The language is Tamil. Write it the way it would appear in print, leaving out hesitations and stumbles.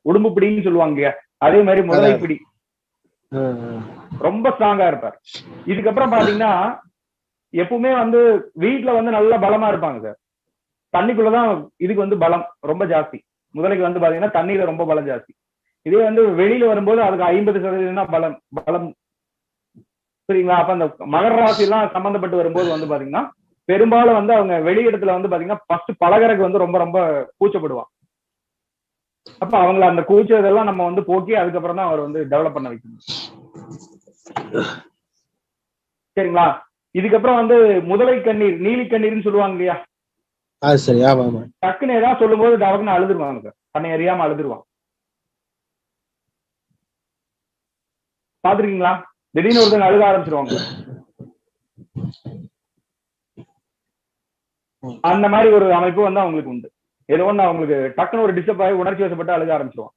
உடும்பு பிடின்னு சொல்லுவாங்க, அதே மாதிரி முதலை பிடி ரொம்ப ஸ்ட்ராங்கா இருப்பார். இதுக்கப்புறம் பாத்தீங்கன்னா எப்பவுமே வந்து வீட்டுல வந்து நல்ல பலமா இருப்பாங்க சார். தண்ணிக்குள்ளதான் இதுக்கு வந்து பலம் ரொம்ப ஜாஸ்தி. முதலைக்கு வந்து பாத்தீங்கன்னா தண்ணியில ரொம்ப பலம் ஜாஸ்தி. இதே வந்து வெளியில வரும்போது அதுக்கு 50% தான் பலம் பலம். சரிங்களா? அப்ப அந்த மகர ராசி எல்லாம் சம்பந்தப்பட்டு வரும்போது வந்து பாத்தீங்கன்னா பெரும்பாலும் வந்து அவங்க வெளியிடத்துல வந்து பாத்தீங்கன்னா ஃபர்ஸ்ட் பழகறதுக்கு வந்து ரொம்ப ரொம்ப கூச்சப்படுவான். அப்ப அவங்கள அந்த கூச்சதெல்லாம் நம்ம வந்து போக்கி அதுக்கப்புறம் தான் அவர் வந்து டெவலப் பண்ண வைக்கணும். சரிங்களா? இதுக்கப்புறம் வந்து முதலை கண்ணீர், நீலி கண்ணீர்னு சொல்லுவாங்க இல்லையா? சரி. ஆமா ஆமா. டக்குன்னு ஏதாவது சொல்லும் போது டக்குன்னு அழுதுருவாங்க சார். தன்னை அறியாம அழுதுருவான். பாத்துருக்கீங்களா? திடீர்னு ஒருத்தங்க அழுக ஆரம்பிச்சிருவாங்க. அந்த மாதிரி ஒரு அமைப்பு வந்து அவங்களுக்கு உண்டு. ஏதோ ஒண்ணு அவங்களுக்கு டக்குன்னு ஒரு டிஸ்டர்ப் ஆகி உணர்ச்சி வசப்பட்டு அழுக ஆரம்பிச்சிருவான்.